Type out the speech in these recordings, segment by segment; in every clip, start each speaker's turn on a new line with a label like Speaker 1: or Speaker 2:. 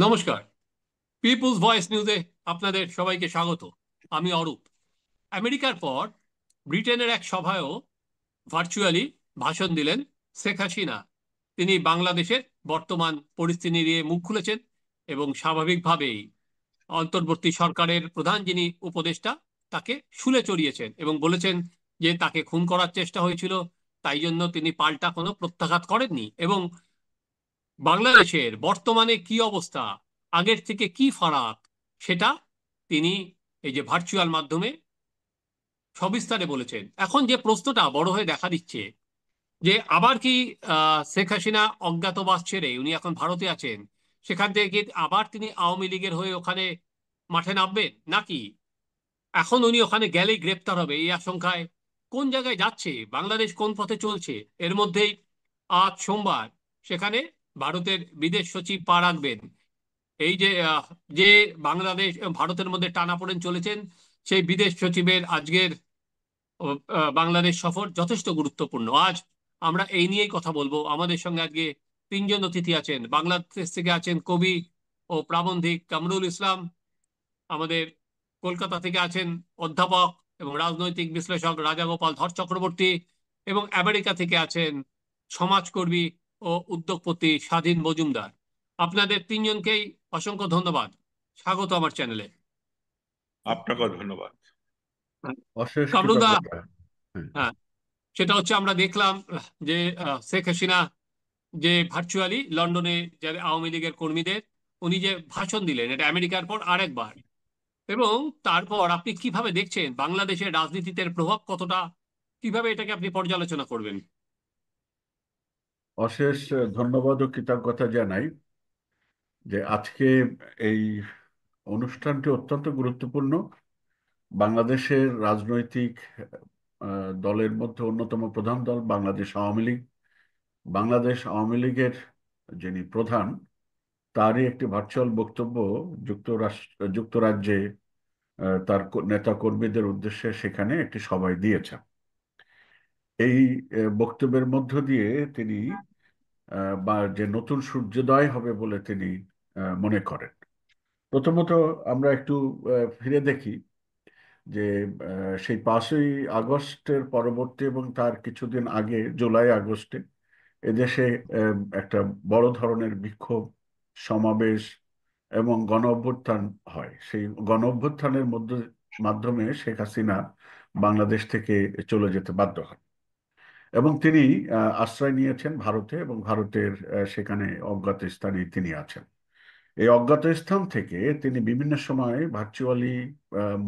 Speaker 1: নমস্কার। People's voice নিউজে আপনাদের সবাইকে স্বাগত। আমি অরূপ। আমেরিকার পর ব্রিটেনের এক সভায়ও ভার্চুয়ালি ভাষণ দিলেন শেখ হাসিনা। তিনি বাংলাদেশের বর্তমান পরিস্থিতি নিয়ে মুখ খুলেছেন এবং স্বাভাবিকভাবেই অন্তর্বর্তী সরকারের প্রধান যিনি উপদেষ্টা তাকে শুলে চড়িয়েছেন এবং বলেছেন যে তাকে খুন করার চেষ্টা হয়েছিল, তাই জন্য তিনি পাল্টা কোনো প্রত্যাঘাত করেননি। এবং বাংলাদেশের বর্তমানে কি অবস্থা, আগের থেকে কি ফারাক, সেটা তিনি এই যে ভার্চুয়াল মাধ্যমে সবিস্তারে বলেছেন। এখন যে প্রশ্নটা বড় হয়ে দেখা দিচ্ছে যে আবার কি শেখ হাসিনা অজ্ঞাতবাস ছেড়ে উনি এখন ভারতে আছেন, সেখান থেকে কি আবার তিনি আওয়ামী লীগের হয়ে ওখানে মাঠে নামবেন, নাকি এখন উনি ওখানে গেলেই গ্রেপ্তার হবে এই আশঙ্কায় কোন জায়গায় যাচ্ছে বাংলাদেশ, কোন পথে চলছে? এর মধ্যেই আজ সোমবার সেখানে ভারতের বিদেশ সচিব পা রাখবেন। এই যে যে বাংলাদেশ এবং ভারতের মধ্যে টানাপোড়েন চলেছেন, সেই বিদেশ সচিবের আজকের বাংলাদেশ সফর যথেষ্ট গুরুত্বপূর্ণ। আজ আমরা এই নিয়েই কথা বলবো। আমাদের সঙ্গে আজকে তিনজন অতিথি আছেন। বাংলাদেশ থেকে আছেন কবি ও প্রাবন্ধিক কামরুল ইসলাম, আমাদের কলকাতা থেকে আছেন অধ্যাপক এবং রাজনৈতিক বিশ্লেষক রাজাগোপাল ধর চক্রবর্তী, এবং আমেরিকা থেকে আছেন সমাজকর্মী ও উদ্যোগপতি স্বাধীন মজুমদার। আপনাদের তিনজনকেই অসংখ্য ধন্যবাদ, স্বাগত আমার চ্যানেলে।
Speaker 2: আপনাকেও ধন্যবাদ।
Speaker 3: অশেষ
Speaker 1: কামরুলদা,
Speaker 3: কৃতজ্ঞতা।
Speaker 1: হ্যাঁ, সেটা হচ্ছে আমরা দেখলাম যে শেখ হাসিনা যে ভার্চুয়ালি লন্ডনে যারা আওয়ামী লীগের কর্মীদের উনি যে ভাষণ দিলেন, এটা আমেরিকার পর আরেকবার। এবং তারপর আপনি কিভাবে দেখছেন বাংলাদেশের রাজনীতিতে এর প্রভাব কতটা, কিভাবে এটাকে আপনি পর্যালোচনা করবেন?
Speaker 3: অশেষ ধন্যবাদ ও কৃতজ্ঞতা জানাই যে আজকে এই অনুষ্ঠানটি অত্যন্ত গুরুত্বপূর্ণ। বাংলাদেশের রাজনৈতিক দলের মধ্যে অন্যতম প্রধান দল বাংলাদেশ আওয়ামী লীগ। বাংলাদেশ আওয়ামী লীগের যিনি প্রধান, তারই একটি ভার্চুয়াল বক্তব্য যুক্তরাজ্যে তার নেতা কর্মীদের উদ্দেশ্যে সেখানে একটি সভায় দিয়েছেন। এই বক্তব্যের মধ্য দিয়ে তিনি বা যে নতুন সূর্যোদয় হবে বলে তিনি মনে করেন। প্রথমত আমরা একটু ফিরে দেখি যে সেই 5ই আগস্টের পরবর্তী এবং তার কিছুদিন আগে জুলাই আগস্টে এদেশে একটা বড় ধরনের বিক্ষোভ, সমাবেশ এবং গণ অভ্যুত্থান হয়। সেই গণ অভ্যুত্থানের মাধ্যমে শেখ হাসিনা বাংলাদেশ থেকে চলে যেতে বাধ্য হন এবং তিনি আশ্রয় নিয়েছেন ভারতে, এবং ভারতের সেখানে অজ্ঞাত স্থানে তিনি আছেন। এই অজ্ঞাত স্থান থেকে তিনি বিভিন্ন সময় ভার্চুয়ালি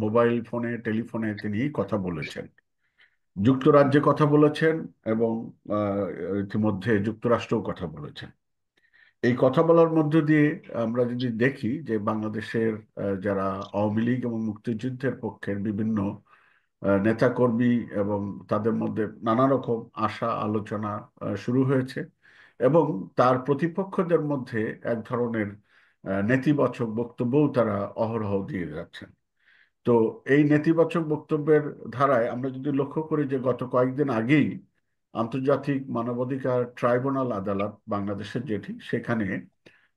Speaker 3: মোবাইল ফোনে, টেলিফোনে তিনি কথা বলেছেন। যুক্তরাজ্যে কথা বলেছেন এবং আহ, ইতিমধ্যে যুক্তরাষ্ট্রেও কথা বলেছেন। এই কথা বলার মধ্য দিয়ে আমরা যদি দেখি যে বাংলাদেশের যারা আওয়ামী লীগ এবং মুক্তিযুদ্ধের পক্ষের বিভিন্ন নেতাকর্মী এবং তাদের মধ্যে নানা রকম আশা আলোচনা শুরু হয়েছে, এবং তার প্রতিপক্ষদের মধ্যে এক ধরনের নেতিবাচক বক্তব্যও তারা অহরহ দিয়ে যাচ্ছেন। তো এই নেতিবাচক বক্তব্যের ধারায় আমরা যদি লক্ষ্য করি যে গত কয়েকদিন আগেই আন্তর্জাতিক মানবাধিকার ট্রাইব্যুনাল আদালত বাংলাদেশের যেটি, সেখানে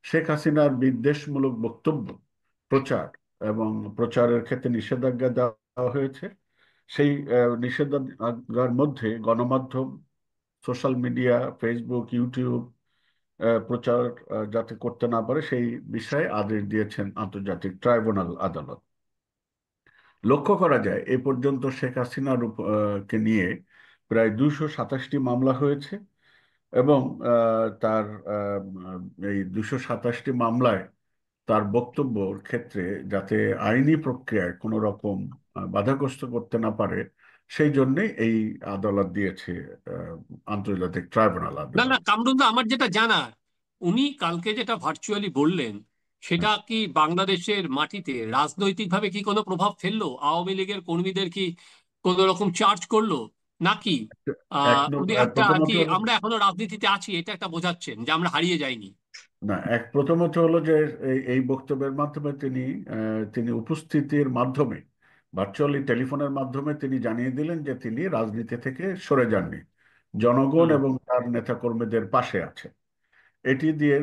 Speaker 3: শেখ হাসিনার বিদ্বেষমূলক বক্তব্য প্রচার এবং প্রচারের ক্ষেত্রে নিষেধাজ্ঞা দেওয়া হয়েছে। সেই নিষেধাজ্ঞার মধ্যে গণমাধ্যম, সোশ্যাল মিডিয়া, ফেসবুক, ইউটিউব প্রচার যাতে করতে না পারে সেই বিষয়ে আদেশ দিয়েছেন আন্তর্জাতিক ট্রাইব্যুনাল আদালত। লক্ষ্য করা যায় এ পর্যন্ত শেখ হাসিনার কে নিয়ে প্রায় 227টি মামলা হয়েছে, এবং তার এই 227টি মামলায় তার বক্তব্যর ক্ষেত্রে যাতে আইনি প্রক্রিয়ায় কোনো রকম বাধাগ্রস্ত করতে না পারে, সেই জন্যে এই আদালত দিয়েছে, আন্তর্জাতিক ট্রাইব্যুনাল
Speaker 1: না না
Speaker 3: আদালত।
Speaker 1: কামরুলদা, আমার যেটা জানার, উনি কালকে যেটা ভার্চুয়ালি বললেন সেটা কি বাংলাদেশের মাটিতে রাজনৈতিকভাবে কি কোনো প্রভাব ফেললো? আওয়ামী লীগের কর্মীদের কি কোনো রকম চার্জ করলো, নাকি উনি একটা আর
Speaker 3: প্রথমত
Speaker 1: কি আমরা এখনো রাজনীতিতে আছি এটা একটা বোঝাচ্ছেন যে আমরা হারিয়ে যাইনি?
Speaker 3: না, প্রথমত হলো যে এই বক্তব্যের মাধ্যমে তিনি উপস্থিতির মাধ্যমে ভার্চুয়ালি টেলিফোনের মাধ্যমে তিনি জানিয়ে দিলেন যে তিনি রাজনীতি থেকে সরে যাননি, জনগণ
Speaker 1: হুম।
Speaker 3: এবং তার নেতাকর্মীদের পাশে আছে। এটি দিয়ে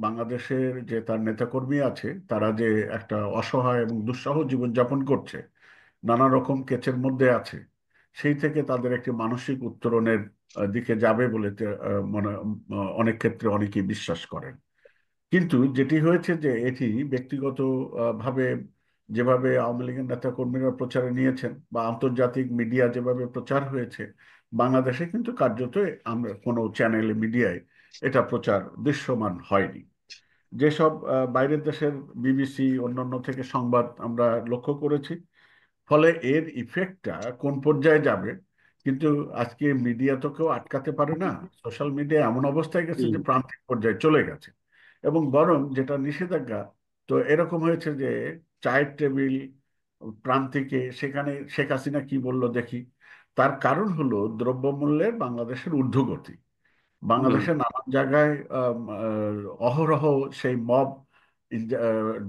Speaker 3: বাংলাদেশের যে তার নেতাকর্মী আছে তারা যে একটা অসহায় এবং দুঃসহ জীবনযাপন করছে, নানা রকম কেচের মধ্যে আছে, সেই থেকে তাদের একটি মানসিক উত্তরণের দিকে যাবে বলে মনে অনেক ক্ষেত্রে অনেকেই বিশ্বাস করেন। কিন্তু যেটি হয়েছে যে এটি ব্যক্তিগত ভাবে যেভাবে আওয়ামী লীগের নেতা কর্মীরা প্রচারে নিয়েছেন বা আন্তর্জাতিক মিডিয়া যেভাবে প্রচার হয়েছে, বাংলাদেশে কিন্তু কার্যত আমরা কোনো চ্যানেলে মিডিয়ায় এটা প্রচার দৃশ্যমান হয়নি। যেসব বাইরের দেশের বিবিসি অন্যান্য থেকে সংবাদ আমরা লক্ষ্য করেছি, ফলে এর ইফেক্টটা কোন পর্যায়ে যাবে, কিন্তু আজকে মিডিয়া তো কেউ আটকাতে পারে না। সোশ্যাল মিডিয়া এমন অবস্থায় গেছে যে প্রান্তিক পর্যায়ে চলে গেছে। এবং বরং যেটা নিষেধাজ্ঞা, তো এরকম হয়েছে যে চায়ের টেবিল প্রান্তিকে সেখানে শেখ হাসিনা কি বলল দেখি। তার কারণ হলো দ্রব্যমূল্যের বাংলাদেশের ঊর্ধ্বগতি। বাংলাদেশের নানান জায়গায় অহরহ সেই মব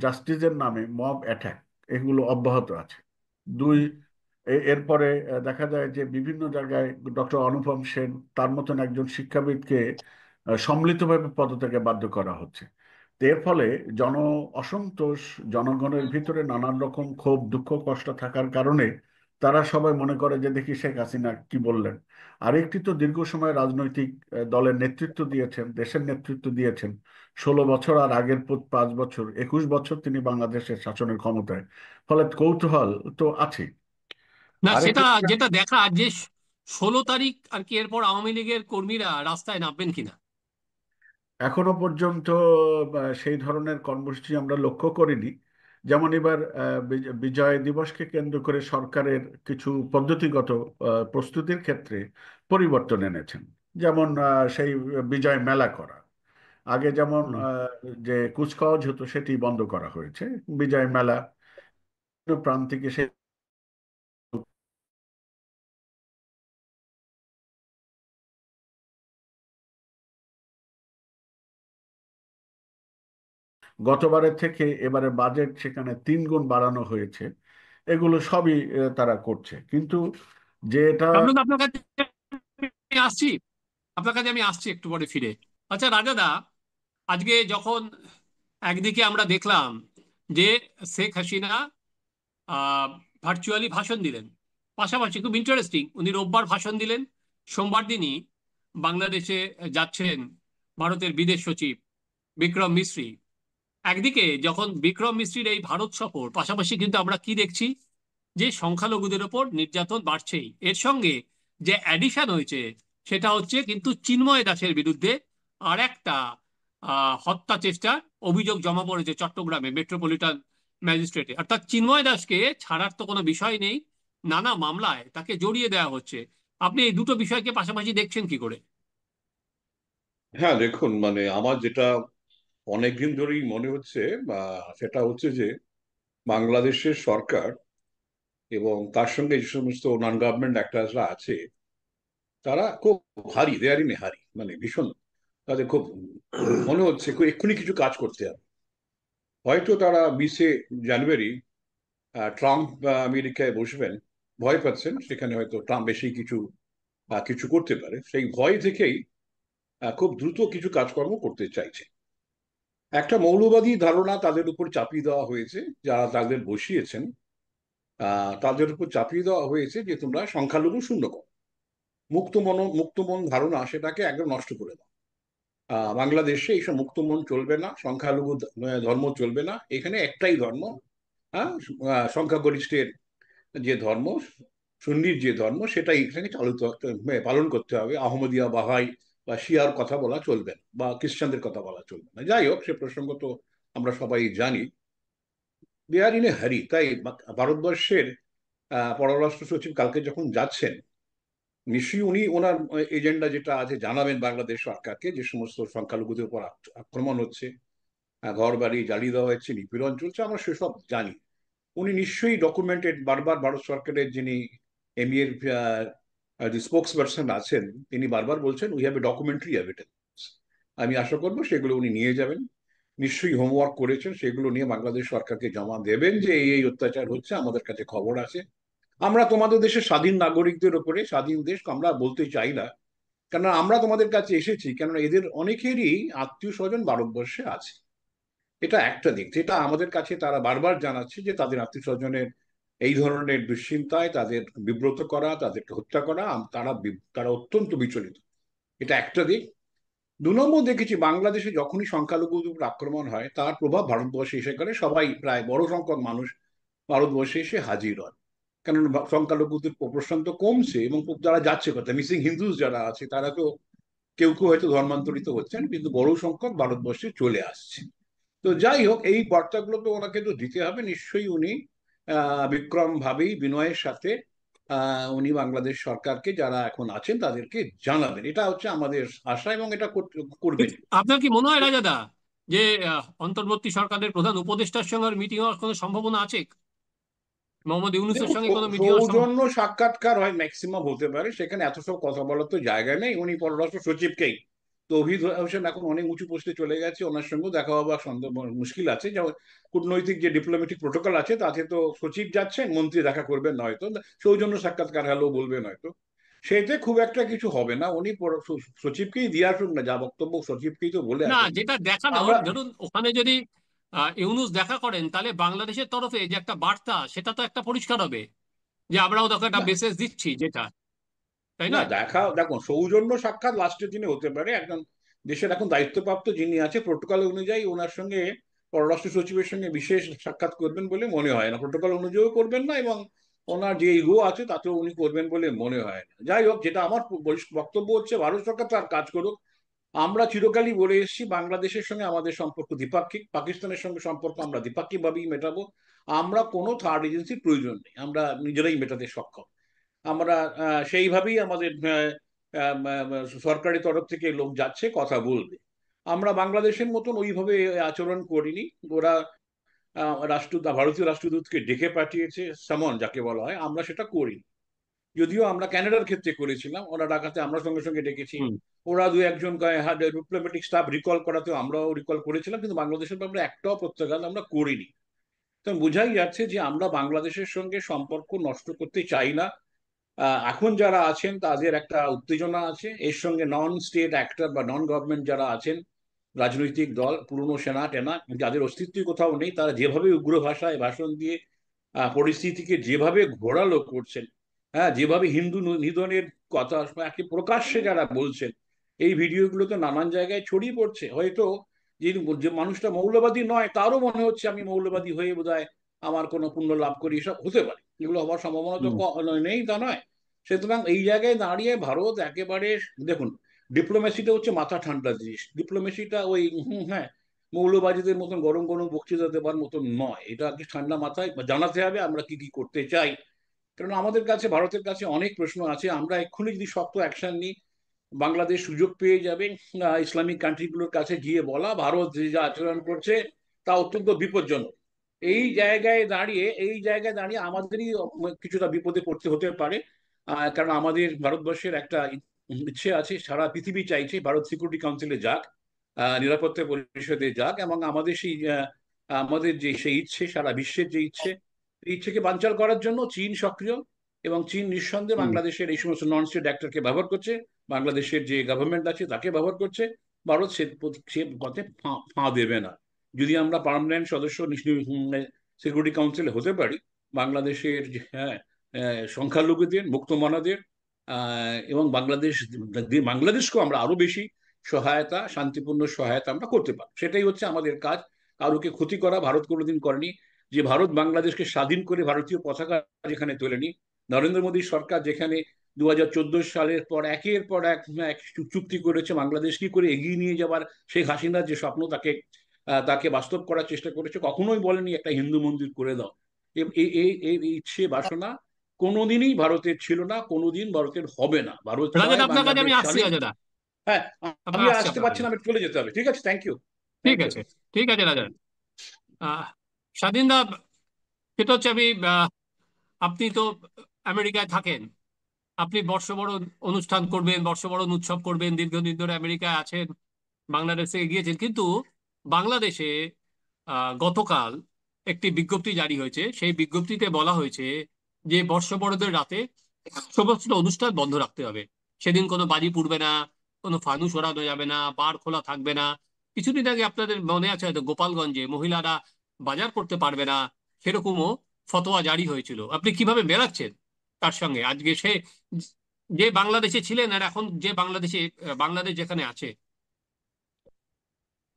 Speaker 3: জাস্টিসের নামে মব অ্যাটাক এগুলো অব্যাহত আছে। দুই, এরপরে দেখা যায় যে বিভিন্ন জায়গায় ডক্টর অনুপম সেন তার মতন একজন শিক্ষাবিদকে সম্মিলিতভাবে পদত্যাগে বাধ্য করা হচ্ছে। তো এর ফলে জন অসন্তোষ, জনগণের ভিতরে নানান রকম ক্ষোভ দুঃখ কষ্ট থাকার কারণে তারা সবাই মনে করে যে দেখি শেখ হাসিনা কি বললেন। আরেকটি তো দীর্ঘ সময় রাজনৈতিক দলের নেতৃত্ব দিয়েছেন, দেশের নেতৃত্ব দিয়েছেন 16 বছর, আর আগের 5 বছর 21 বছর তিনি বাংলাদেশের শাসনের ক্ষমতায়। ফলে কৌতূহল তো আছে।
Speaker 1: না,
Speaker 3: আরেকটি
Speaker 1: সেটা যেটা দেখা যে 16 তারিখ আর কি এরপর আওয়ামী লীগের কর্মীরা রাস্তায় নামবেন কিনা।
Speaker 3: এখনো পর্যন্ত সেই ধরনের কর্মসূচি আমরা লক্ষ্য করিনি। যেমন এবার বিজয় দিবসকে কেন্দ্র করে সরকারের কিছু পদ্ধতিগত প্রস্তুতির ক্ষেত্রে পরিবর্তন এনেছেন। যেমন সেই বিজয় মেলা করা, আগে যেমন
Speaker 1: হুম।
Speaker 3: যে কুচকাওয়াজ হতো সেটি বন্ধ করা হয়েছে। বিজয় মেলা প্রাণ থেকে সে গতবারের থেকে এবারে বাজেট সেখানে 3 গুণ বাড়ানো হয়েছে। এগুলো সবই তারা করছে, কিন্তু যেটা
Speaker 1: আপনার আপনার কাছে আমি আসছি, আপনার কাছে আমি আসছি একটু পরে ফিরে। আচ্ছা রাজাদা, আজকে যখন একদিকে আমরা দেখলাম যে শেখ হাসিনা ভার্চুয়ালি ভাষণ দিলেন, পাশাপাশি খুব ইন্টারেস্টিং উনি রোববার ভাষণ দিলেন, সোমবার দিনই বাংলাদেশে যাচ্ছেন ভারতের বিদেশ সচিব বিক্রম মিশ্রি। একদিকে যখন বিক্রম মিশ্রির এই ভারত সফর, পাশাপাশি কিন্তু আমরা কি দেখছি যে সংখ্যালঘুদের ওপর নির্যাতন বাড়ছেই। এর সঙ্গে যে অ্যাডিশন হয়েছে সেটা হচ্ছে কিন্তু চিন্ময় দাসের বিরুদ্ধে আর একটা হত্যা চেষ্টার অভিযোগ জমা পড়েছে চট্টগ্রামে মেট্রোপলিটন ম্যাজিস্ট্রেটে। অর্থাৎ চিন্ময় দাসকে ছাড়ার তো কোনো বিষয় নেই, নানা মামলায় তাকে জড়িয়ে দেওয়া হচ্ছে। আপনি এই দুটো বিষয়কে পাশাপাশি দেখছেন কি করে?
Speaker 4: হ্যাঁ, দেখুন, মানে আমার যেটা অনেকদিন ধরেই মনে হচ্ছে, সেটা হচ্ছে যে বাংলাদেশের সরকার এবং তার সঙ্গে যে সমস্ত নন গভর্নমেন্ট অ্যাক্টার্সরা আছে তারা খুব হারি, দে আর ইন হারি, মানে ভীষণ তাদের খুব মনে হচ্ছে এক্ষুনি কিছু কাজ করতে হবে। হয়তো তারা 20শে জানুয়ারি ট্রাম্প আমেরিকায় বসবেন, ভয় পাচ্ছেন সেখানে হয়তো ট্রাম্প বেশি কিছু কিছু করতে পারে, সেই ভয় থেকেই খুব দ্রুত কিছু কাজকর্ম করতে চাইছে। একটা মৌলবাদী ধারণা তাদের উপর চাপিয়ে দেওয়া হয়েছে, যারা তাদের বসিয়েছেন তাদের উপর চাপিয়ে দেওয়া হয়েছে যে তোমরা সংখ্যালঘু শূন্য করো, মুক্তমন ধারণা সেটাকে একদম নষ্ট করে দাও। বাংলাদেশে এইসব মুক্তমন চলবে না, সংখ্যালঘু ধর্ম চলবে না, এখানে একটাই ধর্ম, হ্যাঁ, সংখ্যাগরিষ্ঠের যে ধর্ম, সুন্নির যে ধর্ম, সেটাই এখানে পালন করতে হবে। আহমদিয়া, বাহাই বা শিয়ার কথা বলা চলবে না, বা খ্রিস্টানদের কথা বলা চলবে না। যাই হোক, সে প্রসঙ্গ তো আমরা সবাই জানি। দে আর ইন এ হারি। তাই ভারতবর্ষের পররাষ্ট্র সচিব কালকে যখন যাচ্ছেন, নিশ্চয়ই উনি ওনার এজেন্ডা যেটা আছে জানাবেন বাংলাদেশ সরকারকে, যে সমস্ত সংখ্যালঘুদের উপর আক্রমণ হচ্ছে, ঘর বাড়ি জ্বালিয়ে দেওয়া হচ্ছে, নিপীড়ন চলছে, আমরা সেসব জানি। উনি নিশ্চয়ই ডকুমেন্টেড, বারবার ভারত সরকারের যিনি এমই এর যে স্পোক্স পারসন আছেন তিনি বারবার বলছেন we have a documentary evidence. আমি আশা করবো সেগুলো উনি নিয়ে যাবেন, নিশ্চয়ই হোমওয়ার্ক করেছেন, সেগুলো নিয়ে বাংলাদেশ সরকারকে জমা দেবেন যে এই অত্যাচার হচ্ছে, আমাদের কাছে খবর আছে। আমরা তোমাদের দেশের স্বাধীন নাগরিকদের উপরে, স্বাধীন দেশ আমরা বলতে চাই না কেননা আমরা তোমাদের কাছে এসেছি, কেননা এদের অনেকেরই আত্মীয় স্বজন ভারতবর্ষে আছে। এটা একটা দিক যেটা আমাদের কাছে তারা বারবার জানাচ্ছে যে তাদের আত্মীয় স্বজনের এই ধরনের দুশ্চিন্তায় তাদের বিব্রত করা, তাদেরকে হত্যা করা, তারা অত্যন্ত বিচলিত। এটা একটা দিক। 2 নম্বর দেখেছি বাংলাদেশে যখনই সংখ্যালঘুদের উপর আক্রমণ হয় তার প্রভাব ভারতবর্ষে এসে করে, সবাই প্রায় বড় সংখ্যক মানুষ ভারতবর্ষে এসে হাজির হয়। কারণ সংখ্যালঘুদের প্রশ্ন তো কমছে এবং যারা যাচ্ছে কথা মিসিং হিন্দুস যারা আছে তারা তো কেউ কেউ হয়তো ধর্মান্তরিত হচ্ছেন, কিন্তু বড় সংখ্যক ভারতবর্ষে চলে আসছে। তো যাই হোক, এই বার্তাগুলো তো ওনাকে তো দিতে হবে নিশ্চয়ই। উনি বিক্রম ভাবেই বিনয়ের সাথে উনি বাংলাদেশ সরকারকে যারা এখন আছেন তাদেরকে জানাবেন, এটা হচ্ছে আমাদের আশা, এবং এটা করবেন।
Speaker 1: আপনার কি মনে হয় রাজাদা যে অন্তর্বর্তী সরকারের প্রধান উপদেষ্টার সঙ্গে মিটিং হওয়ার কোনো সম্ভাবনা আছে? মোহাম্মদ ইউনূসের
Speaker 4: দেখুন,
Speaker 1: সঙ্গে কোনো মিটিং হওয়ার
Speaker 4: সৌজন্য সাক্ষাৎকার হয় ম্যাক্সিমাম হতে পারে, সেখানে এত সব কথা বলার তো জায়গা নেই। উনি পররাষ্ট্র সচিবকেই, তৌহিদ হোসেন এখন অনেক উঁচু পোস্টে চলে গেছে, ওনার সঙ্গে দেখা হওয়া সন্দেহ মুশকিল আছে। যেমন কূটনৈতিক যে ডিপ্লোম্যাটিক প্রোটোকল আছে তাতে তো সচিব যাচ্ছেন, মন্ত্রী দেখা করবেন নয়তো, সৌজন্য সাক্ষাৎকার হ্যালো বলবেন হয়তো, সেতে খুব একটা কিছু হবে না। উনি সচিবকেই দিয়ে আসুন না, যা বক্তব্য সচিবকেই তো বলে
Speaker 1: না,
Speaker 4: আসুন।
Speaker 1: যেটা দেখানোর,
Speaker 4: আমরা
Speaker 1: ধরুন ওখানে যদি ইউনূস দেখা করেন তাহলে বাংলাদেশের তরফে যে একটা বার্তা সেটা তো একটা পরিষ্কার হবে যে আমরাও তোকে একটা
Speaker 4: না
Speaker 1: মেসেজ দিচ্ছি, যেটা, তাই
Speaker 4: না
Speaker 1: নয়?
Speaker 4: দেখুন, সৌজন্য সাক্ষাৎ লাস্টের দিনে হতে পারে। একজন দেশের এখন দায়িত্বপ্রাপ্ত যিনি আছে প্রোটোকল অনুযায়ী ওনার সঙ্গে পররাষ্ট্র সচিবের সঙ্গে বিশেষ সাক্ষাৎ করবেন বলে মনে হয় না, প্রোটোকল অনুযায়ীও করবেন না, এবং ওনার যে ইগো আছে তাতেও উনি করবেন বলে মনে হয় না। যাই হোক, যেটা আমার বক্তব্য হচ্ছে ভারত সরকার তার কাজ করুক। আমরা চিরকালই বলে এসেছি বাংলাদেশের সঙ্গে আমাদের সম্পর্ক দ্বিপাক্ষিক, পাকিস্তানের সঙ্গে সম্পর্ক আমরা দ্বিপাক্ষিক ভাবেই মেটাবো। আমরা কোনো থার্ড এজেন্সির প্রয়োজন নেই, আমরা নিজেরাই মেটাতে সক্ষম। আমরা সেইভাবেই আমাদের সরকারি তরফ থেকে লোক যাচ্ছে, কথা বলবে। আমরা বাংলাদেশের মতন ওইভাবে আচরণ করিনি। ওরা ভারতীয় রাষ্ট্রদূতকে ডেকে পাঠিয়েছে, সামন যাকে বলা হয়, আমরা সেটা করিনি। যদিও আমরা ক্যানাডার ক্ষেত্রে করেছিলাম, ওরা ডাকাতে আমরা সঙ্গে সঙ্গে ডেকেছি।
Speaker 1: হুম।
Speaker 4: ওরা দু একজন ডিপ্লোম্যাটিক স্টাফ রিকল করাতেও আমরাও রিকল করেছিলাম, কিন্তু বাংলাদেশের ব্যাপারে একটাও প্রত্যাঘাত আমরা করিনি। তো বোঝাই যাচ্ছে যে আমরা বাংলাদেশের সঙ্গে সম্পর্ক নষ্ট করতে চাই না। এখন যারা আছেন তাদের একটা উত্তেজনা আছে, এর সঙ্গে নন স্টেট অ্যাক্টর বা নন গভর্নমেন্ট যারা আছেন, রাজনৈতিক দল, পুরনো সেনা টেনা, যাদের অস্তিত্বই কোথাও নেই, তারা যেভাবে উগ্র ভাষায় ভাষণ দিয়ে পরিস্থিতিকে যেভাবে ঘোরালো করছেন, হ্যাঁ, যেভাবে হিন্দু নিধনের কথা একে প্রকাশ্যে যারা বলছেন, এই ভিডিওগুলো তো নানান জায়গায় ছড়িয়ে পড়ছে। হয়তো যে যে মানুষটা মৌলবাদী নয় তারও মনে হচ্ছে আমি মৌলবাদী হয়ে বোধহয় আমার কোনো পুণ্য লাভ করি, এসব হতে পারে, এগুলো হওয়ার সম্ভাবনা তো নেই তা নয়। সুতরাং এই জায়গায় দাঁড়িয়ে ভারত একেবারে, দেখুন, ডিপ্লোমেসিটা হচ্ছে মাথা ঠান্ডা জিনিস। ডিপ্লোমেসিটা ওই হ্যাঁ, মৌলবাদীদের মতন গরম গরম বক্তৃতা দেবার মতন নয়। এটা কি ঠান্ডা মাথায় জানাতে হবে আমরা কি কি করতে চাই। কারণ আমাদের কাছে, ভারতের কাছে অনেক প্রশ্ন আছে। আমরা এক্ষুনি যদি শক্ত অ্যাকশন নিই, বাংলাদেশ সুযোগ পেয়ে যাবে ইসলামিক কান্ট্রিগুলোর কাছে গিয়ে বলা ভারত যে যা আচরণ করছে তা অত্যন্ত বিপজ্জনক। এই জায়গায় দাঁড়িয়ে আমাদেরই কিছুটা বিপদে পড়তে হতে পারে। কারণ আমাদের ভারতবর্ষের একটা ইচ্ছে আছে, সারা পৃথিবী চাইছে ভারত সিকিউরিটি কাউন্সিলে যাক, নিরাপত্তা পরিষদে যাক, এবং আমাদের আমাদের যে সেই ইচ্ছে, সারা বিশ্বের যে ইচ্ছে, এই ইচ্ছেকে বানচাল করার জন্য চীন সক্রিয়, এবং চীন নিঃসন্দেহে বাংলাদেশের এই সমস্ত নন স্টেট অ্যাক্টরকে ব্যবহার করছে, বাংলাদেশের যে গভর্নমেন্ট আছে তাকে ব্যবহার করছে। ভারত সে পথে ফা দেবে না। যদি আমরা পার্মানেন্ট সদস্য সিকিউরিটি কাউন্সিলে হতে পারি, বাংলাদেশের হ্যাঁ, সংখ্যালঘুদের, মুক্তমনাদের এবং বাংলাদেশকেও আমরা আরো বেশি সহায়তা, শান্তিপূর্ণ সহায়তা আমরা করতে পারি। সেটাই হচ্ছে আমাদের কাজ। কারোকে ক্ষতি করা ভারত কোনোদিন করেনি। যে ভারত বাংলাদেশকে স্বাধীন করে ভারতীয় পতাকা যেখানে তোলেনি, নরেন্দ্র মোদী সরকার যেখানে 2014 সালের পর একের পর এক চুক্তি করেছে বাংলাদেশ কি করে এগিয়ে নিয়ে যাবার, শেখ হাসিনার যে স্বপ্ন তাকে তাকে বাস্তব করার চেষ্টা করেছে, কখনোই বলেনি একটা হিন্দু মন্দির করে দাও। এই ইচ্ছে বাসনা কোনোদিনই ভারতের ছিল না, কোনোদিন ভারতের হবে না। ভারত চায়
Speaker 1: রাজাদা, আপনার কাছে
Speaker 4: বাংলাদেশ
Speaker 1: আমি আসছি
Speaker 4: স্বাধীন।
Speaker 1: রাজাদা।
Speaker 4: হ্যাঁ, আমি
Speaker 1: আসছি
Speaker 4: আসতে
Speaker 1: আপনার
Speaker 4: পারছি
Speaker 1: কাছে।
Speaker 4: না, আমি চলে যেতে হবে। ঠিক আছে, থ্যাংক ইউ।
Speaker 1: ঠিক
Speaker 4: থ্যাংক ইউ।
Speaker 1: আছে, ঠিক আছে রাজা। স্বাধীনদা, সেটা হচ্ছে আমি আপনি তো আমেরিকায় থাকেন, আপনি বর্ষবরণ অনুষ্ঠান করবেন, বর্ষবরণ উৎসব করবেন, দীর্ঘদিন ধরে আমেরিকায় আছেন, বাংলাদেশে গিয়েছেন, কিন্তু বাংলাদেশে গতকাল একটি বিজ্ঞপ্তি জারি হয়েছে। সেই বিজ্ঞপ্তিতে বলা হয়েছে যে বর্ষবরণের রাতে সমস্ত অনুষ্ঠান বন্ধ রাখতে হবে। সেদিন কোনো বাজি পুড়বে না, কোনো ফানুস ওড়ানো যাবে না, বার খোলা থাকবে না। কিছুদিন আগে আপনাদের মনে আছে হয়তো গোপালগঞ্জে মহিলারা বাজার করতে পারবে না, সেরকমও ফতোয়া জারি হয়েছিল। আপনি কিভাবে মেলাচ্ছেন তার সঙ্গে আজকে সে যে বাংলাদেশে ছিলেন আর এখন যে বাংলাদেশে, বাংলাদেশ যেখানে আছে?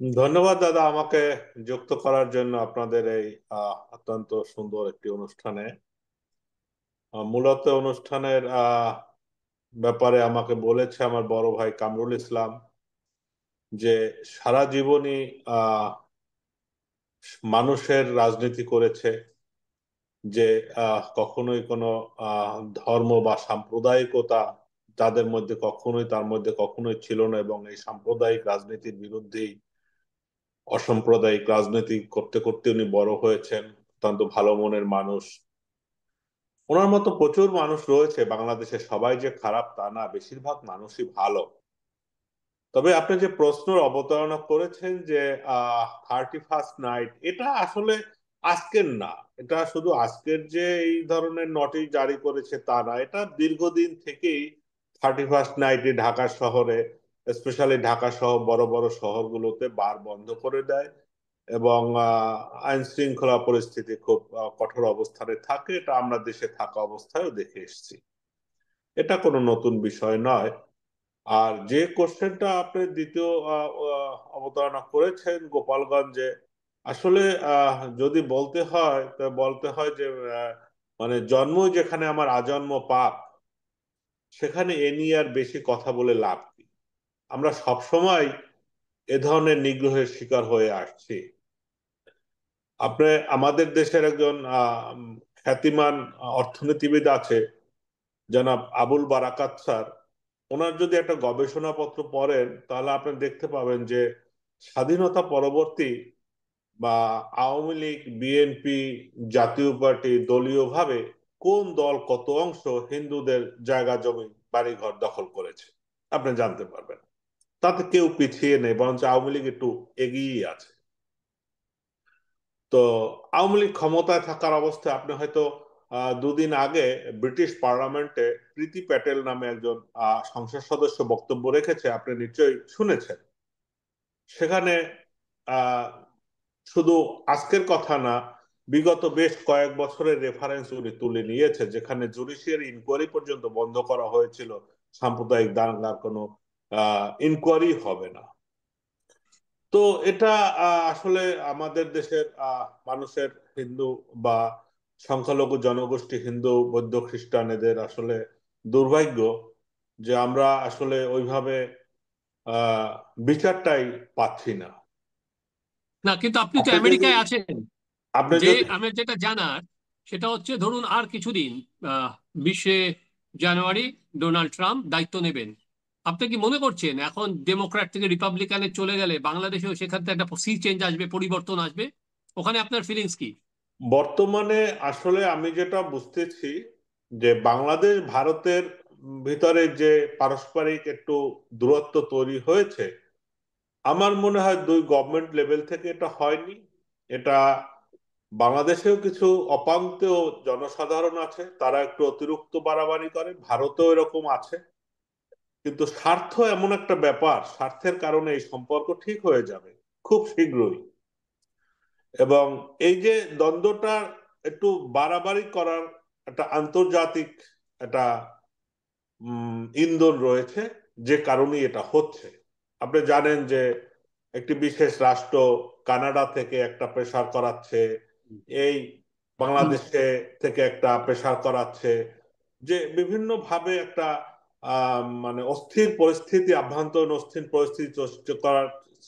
Speaker 5: ধন্যবাদ দাদা আমাকে যুক্ত করার জন্য আপনাদের এই অত্যন্ত সুন্দর একটি অনুষ্ঠানে। মূলত অনুষ্ঠানের ব্যাপারে আমাকে বলেছে আমার বড় ভাই কামরুল ইসলাম যে সারা জীবনই মানুষের রাজনীতি করেছে, যে কখনোই কোনো ধর্ম বা সাম্প্রদায়িকতা তার মধ্যে কখনোই ছিল না, এবং এই সাম্প্রদায়িক রাজনীতির বিরুদ্ধেই অসাম্প্রদায়িক রাজনীতি করতে করতে উনি বড় হয়েছেন। অত্যন্ত ভালো মনের মানুষ। ওনার মতো প্রচুর মানুষ রয়েছে বাংলাদেশে, সবাই যে খারাপ তা না, বেশিরভাগ মানুষই ভালো। তবে আপনি যে প্রশ্নের অবতারণা করেছেন যে 31st নাইট, এটা আসলে আজকের না। এটা শুধু আজকের যে এই ধরনের নোটিশ জারি করেছে তা না, এটা দীর্ঘদিন থেকেই 31st নাইটে ঢাকা শহরে, স্পেশালি ঢাকা সহ বড় বড় শহরগুলোতে বার বন্ধ করে দেয়, এবং আইন শৃঙ্খলা পরিস্থিতি খুব কঠোর অবস্থানে থাকে। এটা আমরা দেশে থাকা অবস্থায়ও দেখে এসেছি, এটা কোনো নতুন বিষয় নয়। আর যে কোশ্চেনটা আপনি দ্বিতীয় অবতারণা করেছেন গোপালগঞ্জে, আসলে যদি বলতে হয় তো বলতে হয় যে মানে জন্ম যেখানে আমার আজন্ম পাপ, সেখানে এ নিয়ে আর বেশি কথা বলে লাভ কি। আমরা সবসময় এ ধরনের নিগ্রহের শিকার হয়ে আসছি। আপনি আমাদের দেশের একজন খ্যাতিমান অর্থনীতিবিদ আছে, জনাব আবুল বারাকাত স্যার। ওনার যদি একটা গবেষণাপত্র পড়েন তাহলে আপনি দেখতে পাবেন যে স্বাধীনতা পরবর্তী বা আওয়ামী লীগ, বিএনপি, জাতীয় পার্টি দলীয়ভাবে কোন দল কত অংশ হিন্দুদের জায়গা জমি বাড়িঘর দখল করেছে আপনি জানতে পারবেন। তাতে কেউ পিছিয়ে নেই, বরঞ্চ আওয়ামী লীগ একটু এগিয়েই আছে। তো আওয়ামী লীগ ক্ষমতায় থাকার অবস্থায় আপনি হয়তো দুদিন আগে ব্রিটিশ পার্লামেন্টে প্রীতি প্যাটেল নামে একজন সংসদ সদস্য বক্তব্য রেখেছে, আপনি নিশ্চয়ই শুনেছেন। সেখানে আহ শুধু আজকের কথা না, বিগত বেশ কয়েক বছরের রেফারেন্স উনি তুলে নিয়েছে, যেখানে জুডিশিয়ারি ইনকোয়ারি পর্যন্ত বন্ধ করা হয়েছিল। সাম্প্রদায়িক দাঙ্গার কোনো ইনকোয়ারি হবে না। তো এটা আসলে আমাদের দেশের মানুষের, হিন্দু বা সংখ্যালঘু জনগোষ্ঠী, হিন্দু বৌদ্ধ খ্রিস্টান, এদের আসলে দুর্ভাগ্য যে আমরা আসলে ওইভাবে আহ বিচারটাই পাচ্ছি না।
Speaker 1: না, কিন্তু আপনি তো
Speaker 5: আপনি যদি
Speaker 1: আমেরিকায় আছেন।
Speaker 5: আপনি
Speaker 1: যে
Speaker 5: যদি
Speaker 1: আমার যেটা জানার সেটা হচ্ছে, ধরুন আর কিছুদিন, 20শে জানুয়ারি ডোনাল্ড ট্রাম্প দায়িত্ব নেবেন। আপনি কি মনে করছেন এখন ডেমোক্র্যাট থেকে রিপাবলিকানে চলে গেলে বাংলাদেশেও সেখান থেকে একটা সি চেঞ্জ আসবে, পরিবর্তন আসবে? ওখানে আপনার ফিলিংস কি?
Speaker 5: বর্তমানে আসলে আমি যেটা বুঝতেছি যে বাংলাদেশ ভারতের ভিতরে যে পারস্পরিক একটু দূরত্ব তৈরি হয়েছে, আমার মনে হয় দুই গভর্নমেন্ট লেভেল থেকে এটা হয়নি। এটা বাংলাদেশেও কিছু অপাঙ্ক্তেয় জনসাধারণ আছে, তারা একটু অতিরিক্ত বাড়াবাড়ি করে, ভারতেও এরকম আছে। কিন্তু স্বার্থ এমন একটা ব্যাপার, স্বার্থের কারণে এই সম্পর্ক ঠিক হয়ে যাবে খুব শীঘ্রই। এবং এই যে দ্বন্দ্বটা একটু বাড়াবাড়ি করার একটা আন্তর্জাতিক একটা ইন্ধন রয়েছে, যে কারণে এটা হচ্ছে। আপনি জানেন যে একটি বিশেষ রাষ্ট্র কানাডা থেকে একটা প্রেসার করাচ্ছে, এই বাংলাদেশে থেকে একটা প্রেসার করাচ্ছে, যে বিভিন্ন ভাবে একটা মানে অস্থির পরিস্থিতি, আভ্যন্তরীণ অস্থির পরিস্থিতি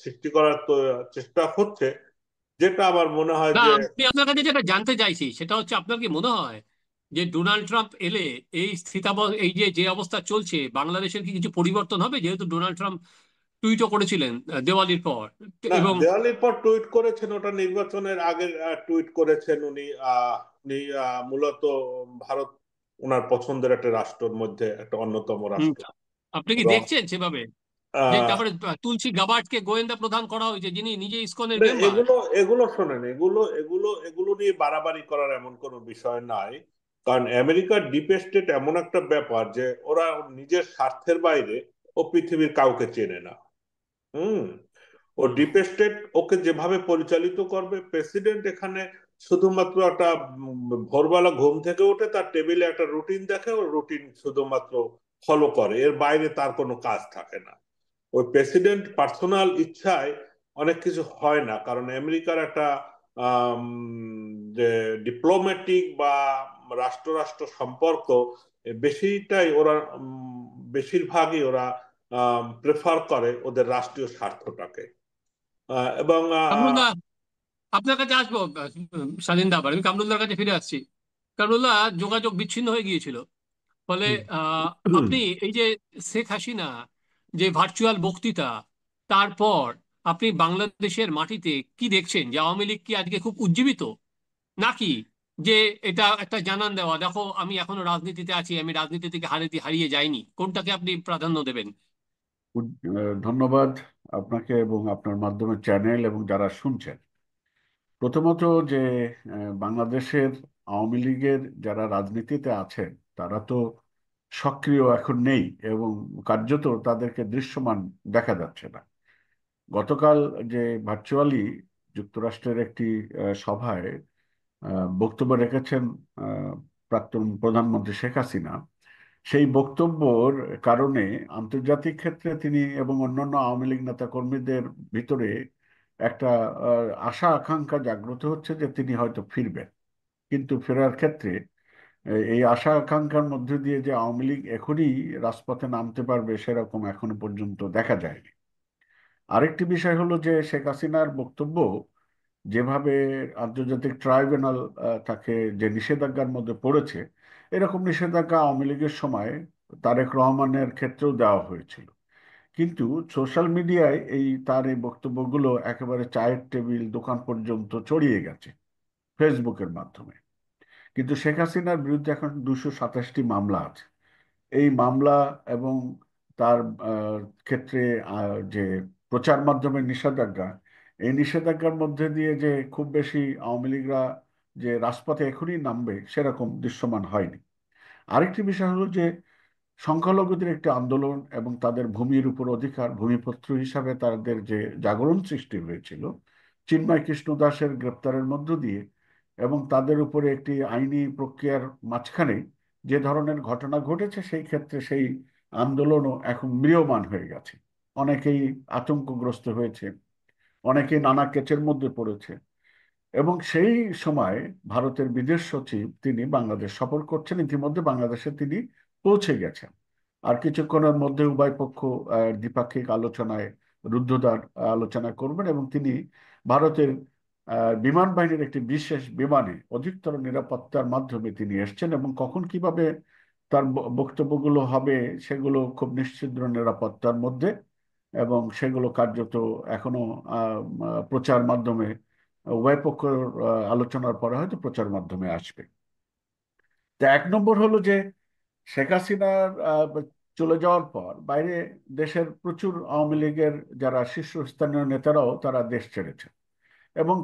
Speaker 5: সৃষ্টি করার চেষ্টা হচ্ছে, যেটা আমার মনে হয়
Speaker 1: না,
Speaker 5: যে
Speaker 1: আমি আপনার কাছে যেটা জানতে চাইছি সেটা হচ্ছে, আপনার কি মনে হয় যে ডোনাল্ড ট্রাম্প এলে এই এই যে যে অবস্থা চলছে বাংলাদেশের কি কিছু পরিবর্তন হবে? যেহেতু ডোনাল্ড ট্রাম্প টুইটও করেছিলেন দেওয়ালির পর।
Speaker 5: না,
Speaker 1: এবং
Speaker 5: দেওয়ালির পর টুইট করেছেন, ওটা নির্বাচনের আগে টুইট করেছেন উনি। উনি মূলত ভারত ওনার পছন্দের একটা রাষ্ট্রের মধ্যে একটা অন্যতম
Speaker 1: হুম,
Speaker 5: রাষ্ট্র।
Speaker 1: আপনি কি
Speaker 5: এবং
Speaker 1: দেখছেন সেভাবে? যে
Speaker 5: আহ,
Speaker 1: তারপরে তুলসী গাবার্ডকে গোয়েন্দা প্রধান করা হয়েছে, যিনি নিজে ইসকনের মেম্বার।
Speaker 5: এগুলো এগুলো শোনেন, এগুলো এগুলো এগুলো নিয়ে বাড়াবাড়ি করার এমন কোনো বিষয় নাই। কারণ আমেরিকার ডিপ স্টেট এমন একটা ব্যাপার যে ওরা নিজের স্বার্থের বাইরে ও পৃথিবীর কাউকে চেনে না। হুম। ও ডিপ স্টেট ওকে যেভাবে পরিচালিত করবে, প্রেসিডেন্ট এখানে শুধুমাত্র একটা ভোরবেলা ঘুম থেকে উঠে তার টেবিলে একটা রুটিন দেখে, ও রুটিন শুধুমাত্র ফলো করে, এর বাইরে তার কোনো কাজ থাকে না। ওই প্রেসিডেন্ট পার্সোনাল ইচ্ছায় অনেক কিছু হয় না, কারণ আমেরিকার একটা আম, যে ডিপ্লোম্যাটিক বা রাষ্ট্র রাষ্ট্র সম্পর্ক বেশিটাই ওরা বেশিরভাগই ওরা প্রেফার করে ওদের রাষ্ট্রীয় স্বার্থটাকে। এবং
Speaker 1: কামরুল্লাহ, আপনার কাছে আসবো। স্বাধীন দা, আবার আমি কামরুল্লাহর কাছে ফিরে আসছি। কামরুল্লাহ, যোগাযোগ বিচ্ছিন্ন হয়ে গিয়েছিল। ফলে আপনি এই যে শেখ হাসিনা যে ভার্চুয়াল বক্তৃতা, তারপর আপনি বাংলাদেশের মাটিতে কি দেখছেন? যে আওয়ামী লীগ কি আজকে খুব উজ্জীবিত, নাকি যে এটা একটা জানান দেওয়া, দেখো আমি এখনো রাজনীতিতে আছি, আমি রাজনীতি থেকে হারিয়ে যাইনি? কোনটাকে আপনি প্রাধান্য দেবেন?
Speaker 3: ধন্যবাদ আপনাকে এবং আপনার মাধ্যমে চ্যানেল এবং যারা শুনছেন। প্রথমত যে বাংলাদেশের আওয়ামী লীগের যারা রাজনীতিতে আছেন তারা তো সক্রিয় এখন নেই এবং কার্যত তাদেরকে দৃশ্যমান দেখা যাচ্ছে না। গতকাল যে ভার্চুয়ালি যুক্তরাষ্ট্রের একটি সভায় বক্তব্য রেখেছেন আহ, প্রাক্তন প্রধানমন্ত্রী শেখ হাসিনা, সেই বক্তব্যর কারণে আন্তর্জাতিক ক্ষেত্রে তিনি এবং অন্যান্য আওয়ামী লীগ নেতা কর্মীদের ভিতরে একটা আশা আকাঙ্ক্ষা জাগ্রত হচ্ছে যে তিনি হয়তো ফিরবেন। কিন্তু ফেরার ক্ষেত্রে এই আশা আকাঙ্ক্ষার মধ্যে দিয়ে যে আওয়ামী লীগ এখনই রাজপথে নামতে পারবে সেরকম এখনো পর্যন্ত দেখা যায়নি। আরেকটি বিষয় হলো যে শেখ হাসিনার বক্তব্য যেভাবে আন্তর্জাতিক ট্রাইব্যুনাল তাকে যে নিষেধাজ্ঞার মধ্যে পড়েছে, এরকম নিষেধাজ্ঞা আওয়ামী লীগের সময় তারেক রহমানের ক্ষেত্রেও দেওয়া হয়েছিল। কিন্তু সোশ্যাল মিডিয়ায় তার এই বক্তব্যগুলো একেবারে চায়ের টেবিল দোকান পর্যন্ত ছড়িয়ে গেছে ফেসবুকের মাধ্যমে। কিন্তু শেখ হাসিনার বিরুদ্ধে এখন 227টি মামলা আছে। এই মামলা এবং তার ক্ষেত্রে যে প্রচার মাধ্যমের নিষেধাজ্ঞা, এই নিষেধাজ্ঞার মধ্যে দিয়ে যে খুব বেশি আওয়ামী লীগরা যে রাজপথে এখনই নামবে সেরকম দৃশ্যমান হয়নি। আরেকটি বিষয় হলো যে সংখ্যালঘুদের একটি আন্দোলন এবং তাদের ভূমির উপর অধিকার, ভূমিপুত্র হিসাবে তাদের যে জাগরণ সৃষ্টি হয়েছিল চিন্ময় কৃষ্ণ দাসের গ্রেপ্তারের মধ্য দিয়ে, এবং তাদের উপরে একটি আইনি প্রক্রিয়ার মাঝখানে যে ধরনের ঘটনা ঘটেছে, সেই ক্ষেত্রে সেই আন্দোলনও এখন ম্রিয়মাণ হয়ে গেছে। অনেকেই আতঙ্কগ্রস্ত হয়েছে, অনেকেই নানা কেচের মধ্যে পড়েছে। এবং সেই সময় ভারতের বিদেশ সচিব তিনি বাংলাদেশ সফর করছেন, ইতিমধ্যে বাংলাদেশে তিনি পৌঁছে গেছেন। আর কিছুক্ষণের মধ্যে উভয় পক্ষ দ্বিপাক্ষিক আলোচনায় রুদ্ধদ্বার আলোচনা করবেন এবং তিনি ভারতের বিমান বাহিনীর একটি বিশেষ বিমানে অধিকতর নিরাপত্তার মাধ্যমে তিনি এসছেন। এবং কখন কিভাবে তার বক্তব্যগুলো হবে সেগুলো খুব নিশ্চিদ্র নিরাপত্তার মধ্যে, এবং সেগুলো কার্যত এখনো প্রচার মাধ্যমে উভয় পক্ষের আলোচনার পরে হয়তো প্রচার মাধ্যমে আসবে। তা এক নম্বর হলো যে শেখ হাসিনার চলে যাওয়ার পর বাইরে দেশের প্রচুর আওয়ামী লীগের যারা শীর্ষস্থানীয় নেতারাও তারা দেশ ছেড়েছে, এবং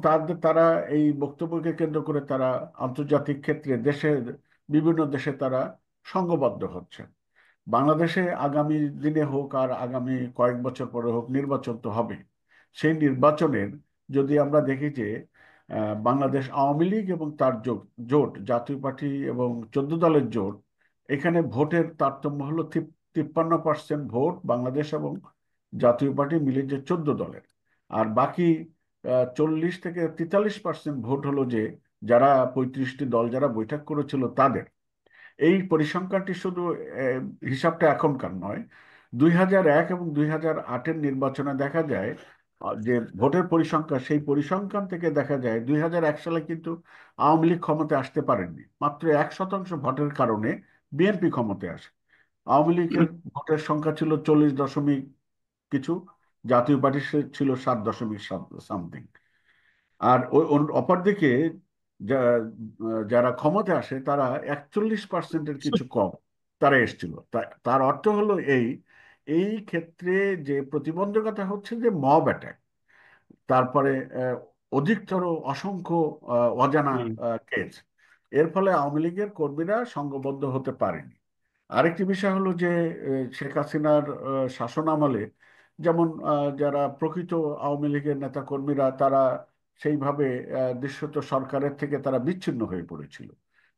Speaker 3: তারা এই বক্তব্যকে কেন্দ্র করে তারা আন্তর্জাতিক ক্ষেত্রে দেশের বিভিন্ন দেশে তারা সংঘবদ্ধ হচ্ছে। বাংলাদেশে আগামী দিনে হোক আর আগামী কয়েক বছর পরে হোক নির্বাচন তো হবে। সেই নির্বাচনের যদি আমরা দেখি যে বাংলাদেশ আওয়ামী লীগ এবং তার জোট জাতীয় পার্টি এবং 14 দলের জোট, এখানে ভোটের তারতম্য হলো 53% ভোট বাংলাদেশ এবং জাতীয় পার্টি মিলে যে 14 দলের, আর বাকি 40 থেকে 43% ভোট হলো যে যারা 35টি দল যারা বৈঠক করেছিল তাদের। এই পরিসংখ্যানটি শুধু হিসাবটা এখনকার নয়, 2001 এবং 2008-এর নির্বাচনে দেখা যায় যে ভোটের পরিসংখ্যান, সেই পরিসংখ্যান থেকে দেখা যায় 2001 সালে কিন্তু আওয়ামী লীগ ক্ষমতায় আসতে পারেননি। মাত্র 1% ভোটের কারণে বিএনপি ক্ষমতায় আসে। আওয়ামী লীগের ভোটের সংখ্যা ছিল 40 দশমিক কিছু, জাতীয় পার্টি ছিল 7 দশমিক সামথিং। আর অপরদিকে যারা ক্ষমতায় আসে তারা 41%-এর কিছু কম তারা এসেছিল। তার অর্থ হলো এই ক্ষেত্রে যে প্রতিবন্ধকতা হচ্ছে যে মব অ্যাটাক, তারপরে অধিকতর অসংখ্য অজানা কেস। এর ফলে আওয়ামী লীগের কর্মীরা সংঘবদ্ধ হতে পারেনি। আরেকটি বিষয় হলো যে শেখ হাসিনার শাসন আমলে যেমন যারা প্রকৃত আওয়ামী লীগের নেতা কর্মীরা তারা সেইভাবে দৃশ্যত সরকারের থেকে তারা বিচ্ছিন্ন হয়ে পড়েছিল,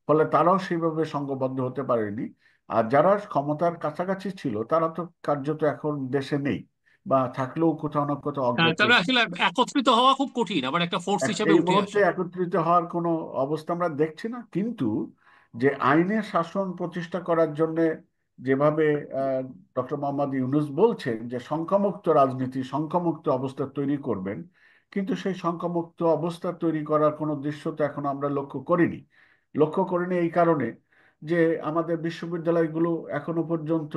Speaker 3: ফলে তারাও সেইভাবে সংঘবদ্ধ হতে পারেনি। আর যারা ক্ষমতার কাছাকাছি ছিল তারা তো কার্যত এখন দেশে নেই, বা থাকলেও কোথাও না কোথাও
Speaker 1: হ্যাঁ,
Speaker 3: অজ্ঞাত।
Speaker 1: তারা আসলে একত্রিত হওয়া খুব কঠিন, আবার একটা ফোর্স হিসেবে
Speaker 3: এই
Speaker 1: উঠে
Speaker 3: মুহূর্তে
Speaker 1: আসা।
Speaker 3: একত্রিত হওয়ার কোনো অবস্থা আমরা দেখছি না, কিন্তু যে আইনের শাসন প্রতিষ্ঠা করার জন্য যেভাবে ডক্টর মোহাম্মদ ইউনূস বলছেন যে সংখ্যামুক্ত রাজনীতি, সংখ্যামুক্ত অবস্থা তৈরি করবেন, কিন্তু সেই সংখ্যামুক্ত অবস্থা তৈরি করার কোনো দৃশ্য তো এখন আমরা লক্ষ্য করিনি এই কারণে যে আমাদের বিশ্ববিদ্যালয়গুলো এখনো পর্যন্ত